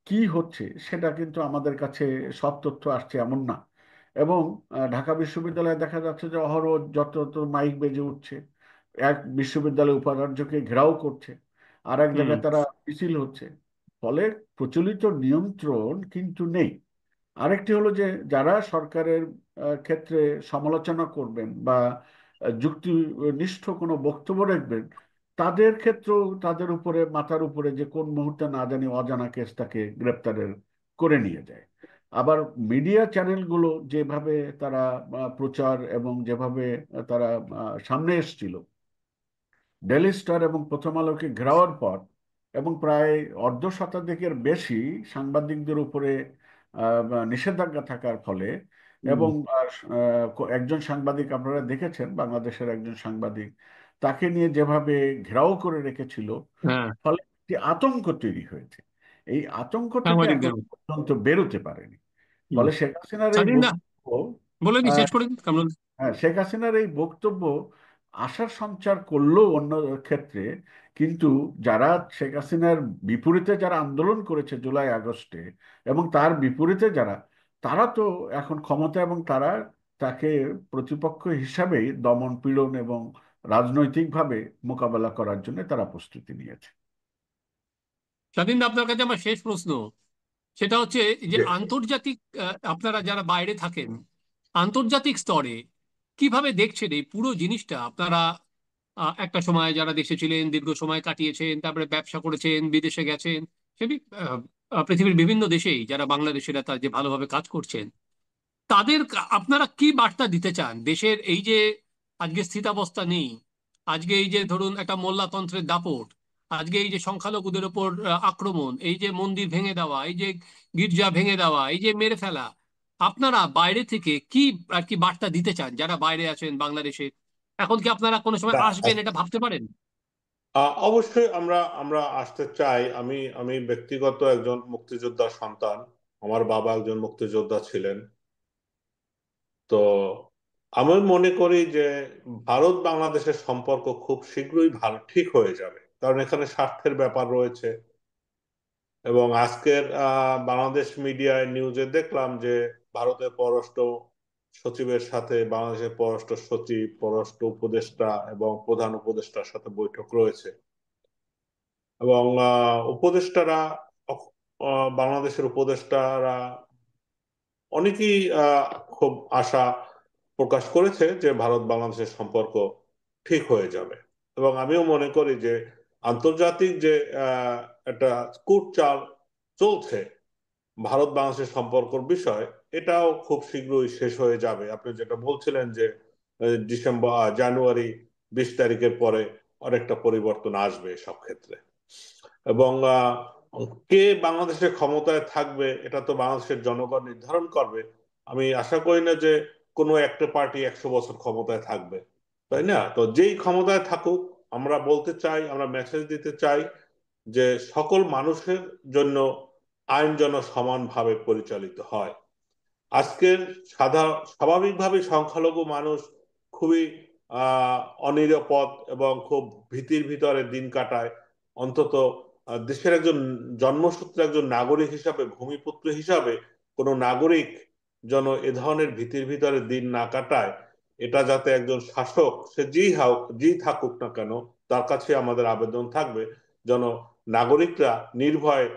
Speaker 3: কি হচ্ছে সেটা কিন্তু আমাদের কাছে সব তথ্য আসছে এমন না। এবং ঢাকা বিশ্ববিদ্যালয়ে দেখা যাচ্ছে যে অহরহ যত যত মাইক বেজে উঠছে, এক বিশ্ববিদ্যালয় উপাচার্যকে ঘেরাও করছে, আর এক
Speaker 1: হুম।
Speaker 3: জায়গায় তারা মিছিল হচ্ছে, ফলে প্রচলিত নিয়ন্ত্রণ কিন্তু নেই। আরেকটি হলো যে যারা সরকারের ক্ষেত্রে সমালোচনা করবেন বা যুক্তিনিষ্ঠ কোনো বক্তব্য রাখবেন, তাদের ক্ষেত্রেও তাদের উপরে মাথার উপরে যে কোন মুহূর্তে না জানি অজানা কেস তাকে গ্রেপ্তারের করে নিয়ে যায়। আবার মিডিয়া চ্যানেলগুলো যেভাবে তারা প্রচার এবং যেভাবে তারা সামনে এসেছিল, ডেইলি স্টার এবং প্রথম আলোকে ঘেরাওয়ার পর এবং প্রায় অর্ধ শতাধিকের বেশি সাংবাদিকদের উপরে নিষেধাজ্ঞা থাকার ফলে, এবং একজন সাংবাদিক আপনারা দেখেছেন, বাংলাদেশের একজন সাংবাদিক, তাকে নিয়ে যেভাবে ঘেরাও করে রেখেছিল,
Speaker 1: হ্যাঁ,
Speaker 3: ফলে একটি আতঙ্ক তৈরি হয়েছে। এই আতঙ্ক থেকে এখন
Speaker 1: সাংবাদিকদের।
Speaker 3: পর্যন্ত বেরোতে পারেনি।
Speaker 1: হুম।
Speaker 3: ফলে শেখ হাসিনার এই
Speaker 1: স্বাধীন দা,
Speaker 3: বক্তব্য
Speaker 1: বলে দিন,
Speaker 3: আহ,
Speaker 1: শেষ করে দিন কামরুল।
Speaker 3: হ্যাঁ, শেখ হাসিনার এই বক্তব্য আশার সঞ্চার করলেও অন্য ক্ষেত্রে, কিন্তু যারা শেখ হাসিনার বিপরীতে যারা আন্দোলন করেছে জুলাই আগস্টে এবং তার বিপরীতে যারা, তারা তো এখন ক্ষমতা এবং তারা তাকে প্রতিপক্ষ হিসাবেই দমন পীড়ন এবং রাজনৈতিকভাবে মোকাবেলা করার জন্য তারা প্রস্তুতি নিয়েছে।
Speaker 1: স্বাধীন দা, আপনার কাছে আমার শেষ প্রশ্ন, সেটা হচ্ছে যে
Speaker 3: যে
Speaker 1: আন্তর্জাতিক, আপনারা যারা বাইরে থাকেন, আন্তর্জাতিক স্তরে কিভাবে দেখছেন এই পুরো জিনিসটা? আপনারা একটা সময় যারা দেশে ছিলেন, দীর্ঘ সময় কাটিয়েছেন, তারপরে ব্যবসা করেছেন, বিদেশে গেছেন, সেটি পৃথিবীর বিভিন্ন দেশেই যারা বাংলাদেশিরা তার যে ভালোভাবে কাজ করছেন, তাদের আপনারা কি বার্তা দিতে চান? দেশের এই যে আজকে স্থিতাবস্থা নেই, আজকে এই যে ধরুন একটা মোল্লাতন্ত্রের দাপট, আজকে এই যে সংখ্যালঘুদের ওপর আক্রমণ, এই যে মন্দির ভেঙে দেওয়া, এই যে গির্জা ভেঙে দেওয়া, এই যে মেরে ফেলা, আপনারা বাইরে থেকে কি আর কি বার্তা দিতে চান যারা বাইরে আছেন বাংলাদেশে? এখন কি আপনারা কোনো সময়
Speaker 5: না,
Speaker 1: আসবেন, এটা ভাবতে পারেন?
Speaker 5: অবশ্যই আমরা আমরা আসতে চাই। আমি আমি ব্যক্তিগত একজন মুক্তিযোদ্ধার সন্তান। আমার বাবা একজন মুক্তিযোদ্ধা ছিলেন। তো আমি মনে করি যে ভারত বাংলাদেশের সম্পর্ক খুব শীঘ্রই ভালো ঠিক হয়ে যাবে, কারণ এখানে স্বার্থের ব্যাপার রয়েছে। এবং আজকের বাংলাদেশ মিডিয়ায় নিউজে দেখলাম যে ভারতের পররাষ্ট্র সচিবের সাথে বাংলাদেশের পররাষ্ট্র সচিব, পররাষ্ট্র উপদেষ্টা এবং প্রধান উপদেষ্টার সাথে বৈঠক রয়েছে। এবং উপদেষ্টারা, বাংলাদেশের উপদেষ্টারা অনেকেই খুব আশা প্রকাশ করেছে যে ভারত বাংলাদেশের সম্পর্ক ঠিক হয়ে যাবে। এবং আমিও মনে করি যে আন্তর্জাতিক যে একটা কূটচাল চলছে ভারত বাংলাদেশের সম্পর্কের বিষয়, এটাও খুব শীঘ্রই শেষ হয়ে যাবে। আপনি যেটা বলছিলেন যে জানুয়ারি 20 তারিখের পরে অনেকটা পরিবর্তন আসবে সব ক্ষেত্রে। এবং কে বাংলাদেশের ক্ষমতায় থাকবে এটা তো বাংলাদেশের জনগণ নির্ধারণ করবে। আমি আশা করি না যে কোনো একটা পার্টি 100 বছর ক্ষমতায় থাকবে, তাই না? তো যেই ক্ষমতায় থাকুক, আমরা বলতে চাই, আমরা মেসেজ দিতে চাই যে সকল মানুষের জন্য আইন যেন সমানভাবে পরিচালিত হয়। আজকের স্বাভাবিকভাবে সংখ্যালঘু মানুষ খুবই আহ অনিরাপদ এবং খুব ভীতির ভিতরে দিন কাটায়। অন্তত দেশের একজন জন্মসূত্রে একজন নাগরিক হিসাবে, ভূমিপুত্র হিসাবে কোনো নাগরিক যেন এ ধরনের ভীতির ভিতরে দিন না কাটায়, এটা যাতে একজন শাসক, সে যেই থাকুক না কেন, তার কাছে আমাদের আবেদন থাকবে যেন নাগরিকরা নির্ভয়ে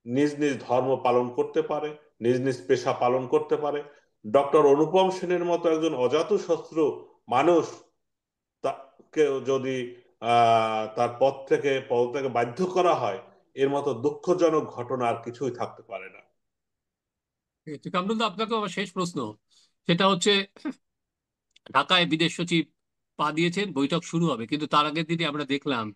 Speaker 5: নিজ নিজ ধর্ম পালন করতে পারে, নিজ নিজ পেশা পালন করতে পারে। ডক্টর অনুপম সেনের মতো একজন অজাতশত্রু মানুষ, তাকে যদি তার পদ থেকে পদত্যাগে বাধ্য করা হয়, এর মতো দুঃখজনক ঘটনা আর কিছুই থাকতে পারে না।
Speaker 1: কামরুল, আপনাকে আমার শেষ প্রশ্ন, সেটা হচ্ছে ঢাকায় বিদেশ সচিব পা দিয়েছেন, বৈঠক শুরু হবে, কিন্তু তার আগের দিনে আমরা দেখলাম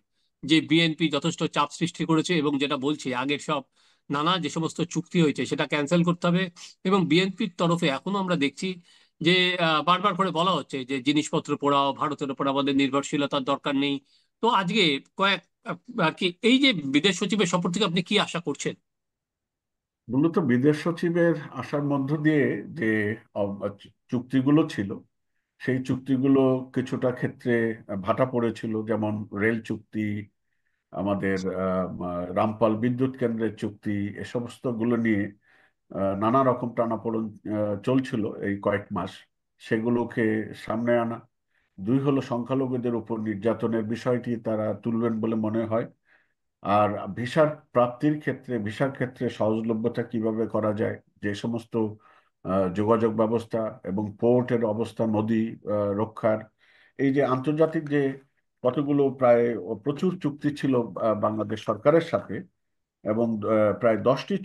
Speaker 1: যে বিএনপি যথেষ্ট চাপ সৃষ্টি করেছে এবং যেটা বলছে আগের সব নানা যে সমস্ত চুক্তি হয়েছে সেটা ক্যান্সেল করতে হবে। এবং বিএনপির তরফে এখনো আমরা দেখছি যে বারবার করে বলা হচ্ছে যে জিনিসপত্র পোড়াও, ভারতের উপর আমাদের নির্ভরশীলতার দরকার নেই। তো আজকে কয়েক আর কি এই যে বিদেশ সচিবের সফর থেকে আপনি কি আশা করছেন?
Speaker 3: মূলত বিদেশ সচিবের আসার মধ্য দিয়ে যে চুক্তিগুলো ছিল, সেই চুক্তিগুলো কিছুটা ক্ষেত্রে ভাটা পড়েছিল। যেমন রেল চুক্তি, আমাদের রামপাল বিদ্যুৎ কেন্দ্রের চুক্তি, এ সমস্ত গুলো নিয়ে নানা রকম টানাপোড়েন চলছিল এই কয়েক মাস। সেগুলোকে সামনে আনা, দুই হলো সংখ্যালঘুদের উপর নির্যাতনের বিষয়টি তারা তুলবেন বলে মনে হয়। আর ভিসার ক্ষেত্রে সহজলভ্যতা কিভাবে করা যায়, যে সমস্ত যোগাযোগ ব্যবস্থা এবং পোর্টের অবস্থা, নদী রক্ষার, এই যে আন্তর্জাতিক যে কতগুলো প্রায় প্রচুর চুক্তি ছিল বাংলাদেশ সরকারের সাথে, এবং প্রায় 10টি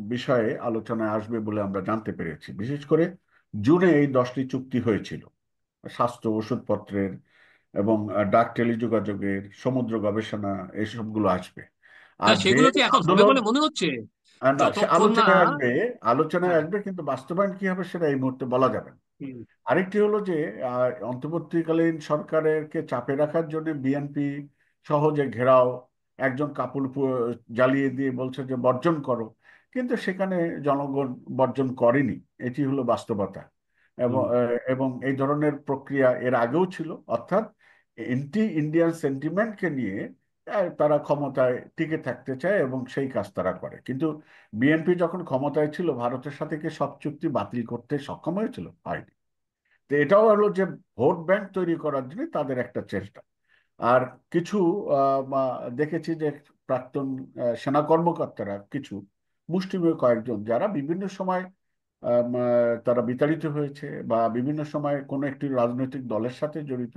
Speaker 3: বিষয়ে আলোচনায় আসবে বলে আমরা জানতে পেরেছি। বিশেষ করে জুনে এই 10টি চুক্তি হয়েছিল, স্বাস্থ্য, ওষুধপত্রের এবং ডাক টেলিযোগাযোগের, সমুদ্র গবেষণা, এইসবগুলো আসবে।
Speaker 1: তা
Speaker 3: আর যে
Speaker 1: সেগুলো কি এখন হবে
Speaker 3: আন্দোলন,
Speaker 1: বলে মনে হচ্ছে?
Speaker 3: না, সে
Speaker 1: যতক্ষণ না।
Speaker 3: আলোচনায়
Speaker 1: হ্যাঁ।
Speaker 3: আসবে, কিন্তু বাস্তবায়ন কি হবে সেটা এই মুহূর্তে বলা যাবে না।
Speaker 1: হুম।
Speaker 3: আরেকটি হলো যে অন্তর্বর্তীকালীন সরকারকে চাপে রাখার জন্য বিএনপি সহজে ঘেরাও, একজন কাপড় জ্বালিয়ে দিয়ে বলছে যে বর্জন করো, কিন্তু সেখানে জনগণ বর্জন করেনি। এটি হলো বাস্তবতা।
Speaker 1: হুম।
Speaker 3: এবং এই ধরনের প্রক্রিয়া এর আগেও ছিল, অর্থাৎ এন্টি ইন্ডিয়ান সেন্টিমেন্টকে নিয়ে তারা ক্ষমতায় টিকে থাকতে চায় এবং সেই কাজ তারা করে। কিন্তু বিএনপি যখন ক্ষমতায় ছিল, ভারতের সাথে কি সব চুক্তি বাতিল করতে সক্ষম হয়েছিল? হয়নি। তো এটাও হলো যে ভোট ব্যাংক তৈরি করার জন্য তাদের একটা চেষ্টা। আর কিছু দেখেছি যে প্রাক্তন সেনা কর্মকর্তারা, কিছু মুষ্টিমেয় কয়েকজন, যারা বিভিন্ন সময় তারা বিতাড়িত হয়েছে বা বিভিন্ন সময় কোনো একটি রাজনৈতিক দলের সাথে জড়িত,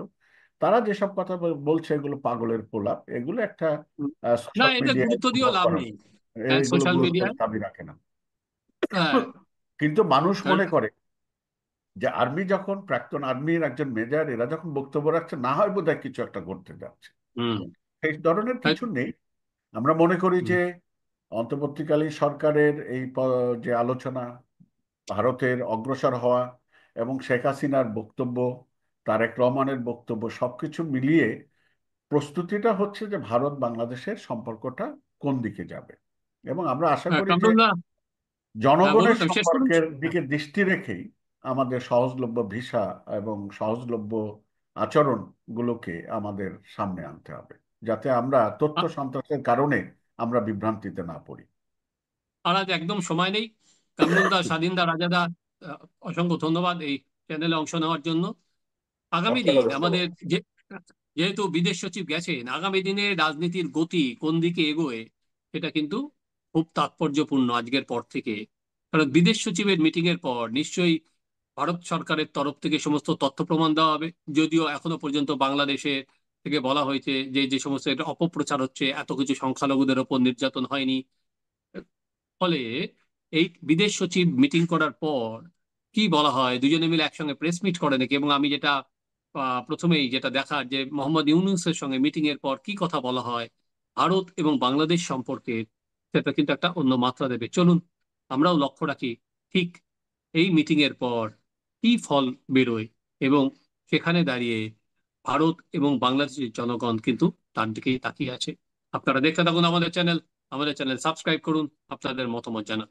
Speaker 3: তারা যেসব কথা বলছে এগুলো পাগলের প্রলাপ, এগুলো একটা
Speaker 1: হুম। না,
Speaker 3: সোশ্যাল
Speaker 1: এটা
Speaker 3: মিডিয়ায়
Speaker 1: গুরুত্ব দিয়েও
Speaker 3: ফুটবল
Speaker 1: লাভ
Speaker 3: করা,
Speaker 1: নেই।
Speaker 3: এগুলো
Speaker 1: সোশ্যাল
Speaker 3: গুরুত্বের
Speaker 1: মিডিয়ায়।
Speaker 3: দাবি রাখে না।
Speaker 1: হ্যাঁ।
Speaker 3: কিন্তু মানুষ
Speaker 1: কারণ।
Speaker 3: মনে করে যে প্রাক্তন আর্মির একজন মেজর, এরা যখন বক্তব্য রাখছে, না হয় বোধহয় কিছু একটা ঘটতে যাচ্ছে।
Speaker 1: হুম।
Speaker 3: সেই ধরনের
Speaker 1: তাই-
Speaker 3: কিছু নেই। আমরা মনে করি
Speaker 1: হুম।
Speaker 3: যে অন্তর্বর্তীকালীন সরকারের এই যে আলোচনা, ভারতের অগ্রসর হওয়া এবং শেখ হাসিনার বক্তব্য, তারেক রহমানের বক্তব্য, সবকিছু মিলিয়ে প্রস্তুতিটা হচ্ছে যে ভারত বাংলাদেশের সম্পর্কটা কোন দিকে যাবে। এবং আমরা আশা করি যে
Speaker 1: কামরুল্লাহ। হ্যাঁ,
Speaker 3: জনগণের
Speaker 1: বলুন, আমি শেষ করুন।
Speaker 3: সম্পর্কের
Speaker 1: হ্যাঁ।
Speaker 3: দিকে দৃষ্টি রেখেই আমাদের সহজলভ্য ভিসা এবং সহজলভ্য আচরণগুলোকে আমাদের সামনে আনতে হবে, যাতে আমরা তথ্য
Speaker 1: আ-
Speaker 3: সন্ত্রাসের কারণে আমরা বিভ্রান্তিতে না পড়ি।
Speaker 1: আর আজ একদম সময় নেই। কামরুলদা, স্বাধীনদা, রাজাদা, অসংখ্য ধন্যবাদ এই চ্যানেলে অংশ নেওয়ার জন্য। আগামী
Speaker 5: আপনাকে
Speaker 1: দিন
Speaker 5: ধন্যবাদ।
Speaker 1: আমাদের যেহেতু বিদেশ সচিব গেছেন, আগামী দিনে রাজনীতির গতি কোন দিকে এগোয় সেটা কিন্তু খুব তাৎপর্যপূর্ণ আজকের পর থেকে। কারণ বিদেশ সচিবের মিটিং এর পর নিশ্চয়ই ভারত সরকারের তরফ থেকে সমস্ত তথ্য প্রমাণ দেওয়া হবে। যদিও এখনো পর্যন্ত বাংলাদেশে থেকে বলা হয়েছে যে যে সমস্ত এটা অপপ্রচার হচ্ছে, এত কিছু সংখ্যালঘুদের ওপর নির্যাতন হয়নি। ফলে এই বিদেশ সচিব মিটিং করার পর কি বলা হয়, দুজনে মিলে একসঙ্গে প্রেস মিট করে নাকি, এবং আমি যেটা প্রথমেই যেটা দেখার যে মোহাম্মদ ইউনূসের সঙ্গে মিটিং এর পর কি কথা বলা হয় ভারত এবং বাংলাদেশ সম্পর্কে, সেটা কিন্তু একটা অন্য মাত্রা দেবে। চলুন আমরাও লক্ষ্য রাখি ঠিক এই মিটিং এর পর কি ফল বেরোয়, এবং সেখানে দাঁড়িয়ে ভারত এবং বাংলাদেশের জনগণ কিন্তু তার দিকেই তাকিয়ে আছে। আপনারা দেখতে থাকুন আমাদের চ্যানেল সাবস্ক্রাইব করুন, আপনাদের মতামত জানান।